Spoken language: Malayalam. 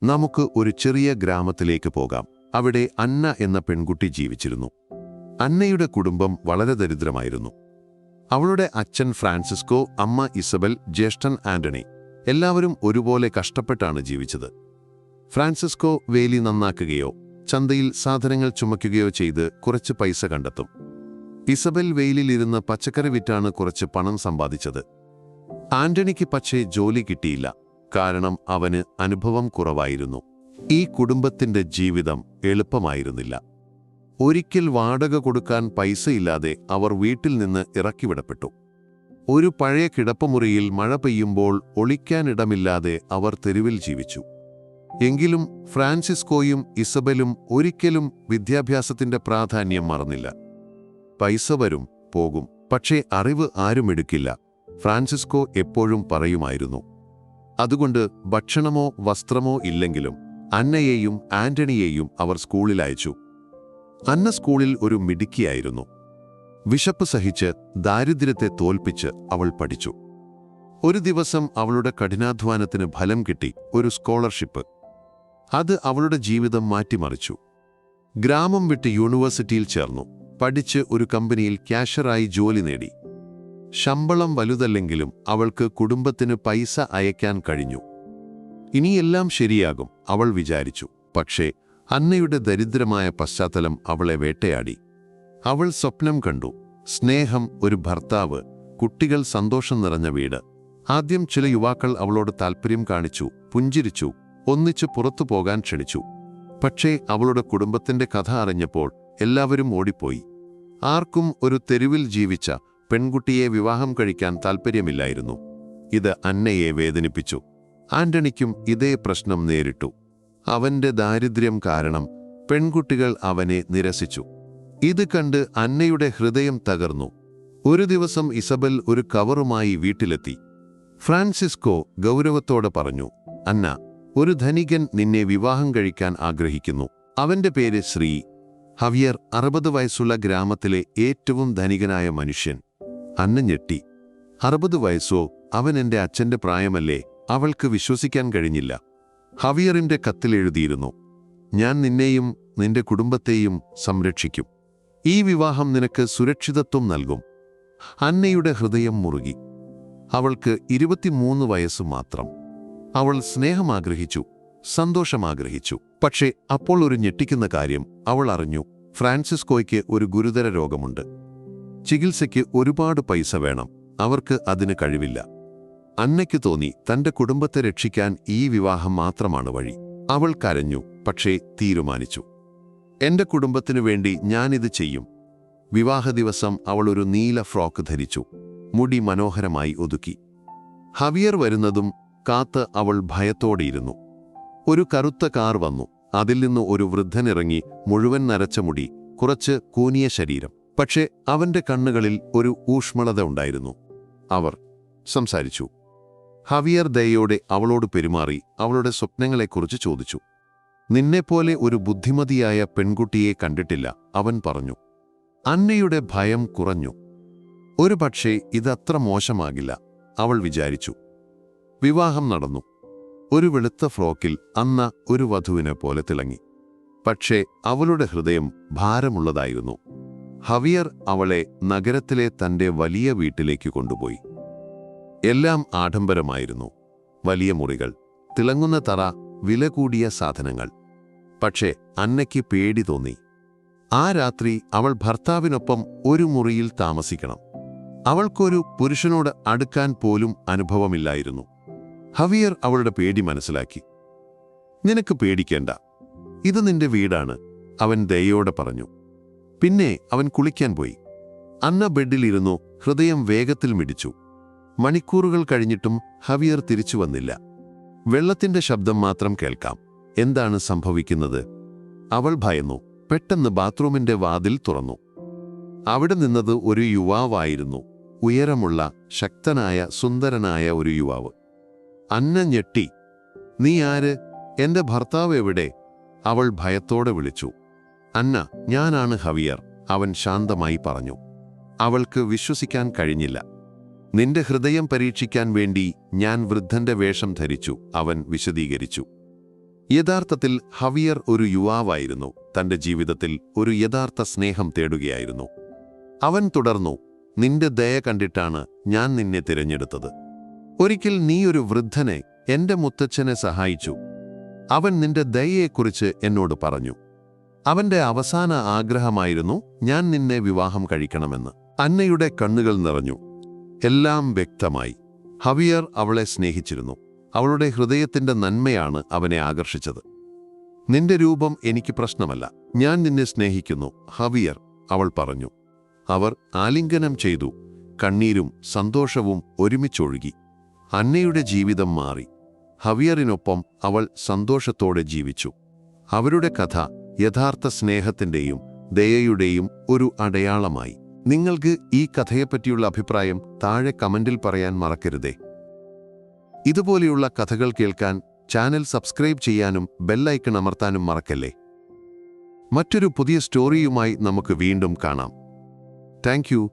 നമുക്ക് ഒരു ചെറിയ ഗ്രാമത്തിലേക്ക് പോകാം. അവിടെ അന്ന എന്ന പെൺകുട്ടി ജീവിച്ചിരുന്നു. അന്നയുടെ കുടുംബം വളരെ ദരിദ്രമായിരുന്നു. അവളുടെ അച്ഛൻ ഫ്രാൻസിസ്കോ, അമ്മ ഇസബൽ, ജ്യേഷ്ഠൻ ആന്റണി എല്ലാവരും ഒരുപോലെ കഷ്ടപ്പെട്ടാണ് ജീവിച്ചത്. ഫ്രാൻസിസ്കോ വേലി നന്നാക്കുകയോ ചന്തയിൽ സാധനങ്ങൾ ചുമക്കുകയോ ചെയ്ത് കുറച്ച് പൈസ കണ്ടെത്തും. ഇസബൽ വെയിലിലിരുന്ന് പച്ചക്കറി വിറ്റാണ് കുറച്ച് പണം സമ്പാദിച്ചത്. ആന്റണിക്ക് പക്ഷേ ജോലി കിട്ടിയില്ല, കാരണം അവന് അനുഭവം കുറവായിരുന്നു. ഈ കുടുംബത്തിന്റെ ജീവിതം എളുപ്പമായിരുന്നില്ല. ഒരിക്കൽ വാടക കൊടുക്കാൻ പൈസയില്ലാതെ അവർ വീട്ടിൽ നിന്ന് ഇറക്കിവിടപ്പെട്ടു. ഒരു പഴയ കിടപ്പുമുറിയിൽ മഴ പെയ്യുമ്പോൾ ഒളിക്കാനിടമില്ലാതെ അവർ തെരുവിൽ ജീവിച്ചു. എങ്കിലും ഫ്രാൻസിസ്കോയും ഇസബലും ഒരിക്കലും വിദ്യാഭ്യാസത്തിന്റെ പ്രാധാന്യം മറന്നില്ല. പൈസ വരും പോകും, പക്ഷേ അറിവ് ആരും എടുക്കില്ല, ഫ്രാൻസിസ്കോ എപ്പോഴും പറയുമായിരുന്നു. അതുകൊണ്ട് ഭക്ഷണമോ വസ്ത്രമോ ഇല്ലെങ്കിലും അന്നയെയും ആന്റണിയെയും അവർ സ്കൂളിൽ അയച്ചു. അന്ന സ്കൂളിൽ ഒരു മിടുക്കിയായിരുന്നു. വിശപ്പ് സഹിച്ച് ദാരിദ്ര്യത്തെ തോൽപ്പിച്ച് അവൾ പഠിച്ചു. ഒരു ദിവസം അവളുടെ കഠിനാധ്വാനത്തിന് ഫലം കിട്ടി, ഒരു സ്കോളർഷിപ്പ്. അത് അവളുടെ ജീവിതം മാറ്റിമറിച്ചു. ഗ്രാമം വിട്ട് യൂണിവേഴ്സിറ്റിയിൽ ചേർന്നു. പഠിച്ച് ഒരു കമ്പനിയിൽ ക്യാഷ്യറായി ജോലി നേടി. ശമ്പളം വലുതല്ലെങ്കിലും അവൾക്ക് കുടുംബത്തിന് പൈസ അയക്കാൻ കഴിഞ്ഞു. ഇനിയെല്ലാം ശരിയാകും, അവൾ വിചാരിച്ചു. പക്ഷേ അന്നയുടെ ദരിദ്രമായ പശ്ചാത്തലം അവളെ വേട്ടയാടി. അവൾ സ്വപ്നം കണ്ടു: സ്നേഹം, ഒരു ഭർത്താവ്, കുട്ടികൾ, സന്തോഷം നിറഞ്ഞ വീട്. ആദ്യം ചില യുവാക്കൾ അവളോട് താൽപ്പര്യം കാണിച്ചു, പുഞ്ചിരിച്ചു, ഒന്നിച്ച് പുറത്തു പോകാൻ ക്ഷണിച്ചു. പക്ഷേ അവളുടെ കുടുംബത്തിന്റെ കഥ അറിഞ്ഞപ്പോൾ എല്ലാവരും ഓടിപ്പോയി. ആർക്കും ഒരു തെരുവിൽ ജീവിച്ച പെൺകുട്ടിയെ വിവാഹം കഴിക്കാൻ താൽപ്പര്യമില്ലായിരുന്നു. ഇത് അന്നയെ വേദനിപ്പിച്ചു. ആന്റണിക്കും ഇതേ പ്രശ്നം നേരിട്ടു. അവന്റെ ദാരിദ്ര്യം കാരണം പെൺകുട്ടികൾ അവനെ നിരസിച്ചു. ഇത് കണ്ട് അന്നയുടെ ഹൃദയം തകർന്നു. ഒരു ദിവസം ഇസബൽ ഒരു കവറുമായി വീട്ടിലെത്തി. ഫ്രാൻസിസ്കോ ഗൗരവത്തോടെ പറഞ്ഞു: അന്ന, ഒരു ധനികൻ നിന്നെ വിവാഹം കഴിക്കാൻ ആഗ്രഹിക്കുന്നു. അവന്റെ പേര് ശ്രീ ഹവിയർ, 60 വയസ്സുള്ള ഗ്രാമത്തിലെ ഏറ്റവും ധനികനായ മനുഷ്യൻ. അന്ന ഞെട്ടി. 60 വയസ്സോ? അവൻ എൻ്റെ അച്ഛൻ്റെ പ്രായമല്ലേ? അവൾക്ക് വിശ്വസിക്കാൻ കഴിഞ്ഞില്ല. ഹവിയറിന്റെ കത്തിലെഴുതിയിരുന്നു: ഞാൻ നിന്നെയും നിന്റെ കുടുംബത്തെയും സംരക്ഷിക്കും. ഈ വിവാഹം നിനക്ക് സുരക്ഷിതത്വം നൽകും. അന്നയുടെ ഹൃദയം മുറുകി. അവൾക്ക് 23 വയസ്സ് മാത്രം. അവൾ സ്നേഹം ആഗ്രഹിച്ചു, സന്തോഷം ആഗ്രഹിച്ചു. പക്ഷേ അപ്പോൾ ഒരു ഞെട്ടിക്കുന്ന കാര്യം അവൾ അറിഞ്ഞു: ഫ്രാൻസിസ്കോയ്ക്ക് ഒരു ഗുരുതര രോഗമുണ്ട്. ചികിത്സയ്ക്ക് ഒരുപാട് പൈസ വേണം. അവർക്ക് അതിന് കഴിവില്ല. അന്നയ്ക്ക് തോന്നി തന്റെ കുടുംബത്തെ രക്ഷിക്കാൻ ഈ വിവാഹം മാത്രമാണ് വഴി. അവൾ കരഞ്ഞു, പക്ഷേ തീരുമാനിച്ചു: എന്റെ കുടുംബത്തിനു വേണ്ടി ഞാനിത് ചെയ്യും. വിവാഹ ദിവസം അവൾ ഒരു നീല ഫ്രോക്ക് ധരിച്ചു, മുടി മനോഹരമായി ഒതുക്കി. ഹവിയർ വരുന്നതും കാത്ത് അവൾ ഭയത്തോടെയിരുന്നു. ഒരു കറുത്ത കാർ വന്നു. അതിൽ നിന്ന് ഒരു വൃദ്ധനിറങ്ങി, മുഴുവൻ നരച്ച മുടി, കുറച്ച് കൂനിയ ശരീരം. പക്ഷേ അവന്റെ കണ്ണുകളിൽ ഒരു ഊഷ്മളത ഉണ്ടായിരുന്നു. അവർ സംസാരിച്ചു. ഹവിയർ ദയയോടെ അവളോട് പെരുമാറി അവളുടെ സ്വപ്നങ്ങളെക്കുറിച്ച് ചോദിച്ചു. നിന്നെപ്പോലെ ഒരു ബുദ്ധിമതിയായ പെൺകുട്ടിയെ കണ്ടിട്ടില്ല, അവൻ പറഞ്ഞു. അന്നയുടെ ഭയം കുറഞ്ഞു. ഒരു പക്ഷേ ഇതത്ര മോശമാകില്ല, അവൾ വിചാരിച്ചു. വിവാഹം നടന്നു. ഒരു വെളുത്ത ഫ്രോക്കിൽ അന്ന ഒരു വധുവിനെ പോലെ തിളങ്ങി. പക്ഷേ അവളുടെ ഹൃദയം ഭാരമുള്ളതായിരുന്നു. ഹവിയർ അവളെ നഗരത്തിലെ തന്റെ വലിയ വീട്ടിലേക്ക് കൊണ്ടുപോയി. എല്ലാം ആഡംബരമായിരുന്നു. വലിയ മുറികൾ, തിളങ്ങുന്ന തറ, വില കൂടിയ സാധനങ്ങൾ. പക്ഷേ അന്നയ്ക്ക് പേടി തോന്നി. ആ രാത്രി അവൾ ഭർത്താവിനൊപ്പം ഒരു മുറിയിൽ താമസിക്കണം. അവൾക്കൊരു പുരുഷനോട് അടുക്കാൻ പോലും അനുഭവമില്ലായിരുന്നു. ഹവിയർ അവളുടെ പേടി മനസ്സിലാക്കി. നിനക്ക് പേടിക്കേണ്ട, ഇത് നിന്റെ വീടാണ്, അവൻ ദയോടെ പറഞ്ഞു. പിന്നെ അവൻ കുളിക്കാൻ പോയി. അന്ന ബെഡിലിരുന്നു, ഹൃദയം വേഗത്തിൽ മിടിച്ചു. മണിക്കൂറുകൾ കഴിഞ്ഞിട്ടും ഹവിയർ തിരിച്ചു വന്നില്ല. വെള്ളത്തിന്റെ ശബ്ദം മാത്രം കേൾക്കാം. എന്താണ് സംഭവിക്കുന്നത്? അവൾ ഭയന്നു. പെട്ടെന്ന് ബാത്റൂമിന്റെ വാതിൽ തുറന്നു. അവിടെ നിന്നത് ഒരു യുവാവായിരുന്നു. ഉയരമുള്ള, ശക്തനായ, സുന്ദരനായ ഒരു യുവാവ്. അന്ന ഞെട്ടി. നീ ആര്? എന്റെ ഭർത്താവ് എവിടെ? അവൾ ഭയത്തോടെ വിളിച്ചു. അന്ന, ഞാനാണ് ഹവിയർ, അവൻ ശാന്തമായി പറഞ്ഞു. അവൾക്ക് വിശ്വസിക്കാൻ കഴിഞ്ഞില്ല. നിന്റെ ഹൃദയം പരീക്ഷിക്കാൻ വേണ്ടി ഞാൻ വൃദ്ധന്റെ വേഷം ധരിച്ചു, അവൻ വിശദീകരിച്ചു. യഥാർത്ഥത്തിൽ ഹവിയർ ഒരു യുവാവായിരുന്നു, തന്റെ ജീവിതത്തിൽ ഒരു യഥാർത്ഥ സ്നേഹം തേടുകയായിരുന്നു. അവൻ തുടർന്നു, നിന്റെ ദയ കണ്ടിട്ടാണ് ഞാൻ നിന്നെ തിരഞ്ഞെടുത്തത്. ഒരിക്കൽ നീ ഒരു വൃദ്ധനെ, എന്റെ മുത്തച്ഛനെ സഹായിച്ചു. അവൻ നിന്റെ ദയയെക്കുറിച്ച് എന്നോട് പറഞ്ഞു. അവന്റെ അവസാന ആഗ്രഹമായിരുന്നു ഞാൻ നിന്നെ വിവാഹം കഴിക്കണമെന്ന്. അന്നയുടെ കണ്ണുകൾ നിറഞ്ഞു. എല്ലാം വ്യക്തമായി. ഹവിയർ അവളെ സ്നേഹിച്ചിരുന്നു. അവളുടെ ഹൃദയത്തിന്റെ നന്മയാണ് അവനെ ആകർഷിച്ചത്. നിന്റെ രൂപം എനിക്ക് പ്രശ്നമല്ല, ഞാൻ നിന്നെ സ്നേഹിക്കുന്നു ഹവിയർ, അവൾ പറഞ്ഞു. അവർ ആലിംഗനം ചെയ്തു. കണ്ണീരും സന്തോഷവും ഒരുമിച്ചൊഴുകി. അന്നയുടെ ജീവിതം മാറി. ഹവിയറിനൊപ്പം അവൾ സന്തോഷത്തോടെ ജീവിച്ചു. അവരുടെ കഥ യഥാർത്ഥ സ്നേഹത്തിന്റെയും ദയയുടെയും ഒരു അടയാളമായി. നിങ്ങൾക്ക് ഈ കഥയെപ്പറ്റിയുള്ള അഭിപ്രായം താഴെ കമന്റിൽ പറയാൻ മറക്കരുതേ. ഇതുപോലെയുള്ള കഥകൾ കേൾക്കാൻ ചാനൽ സബ്സ്ക്രൈബ് ചെയ്യാനും ബെല്ലൈക്കൺ അമർത്താനും മറക്കല്ലേ. മറ്റൊരു പുതിയ സ്റ്റോറിയുമായി നമുക്ക് വീണ്ടും കാണാം. Thank you.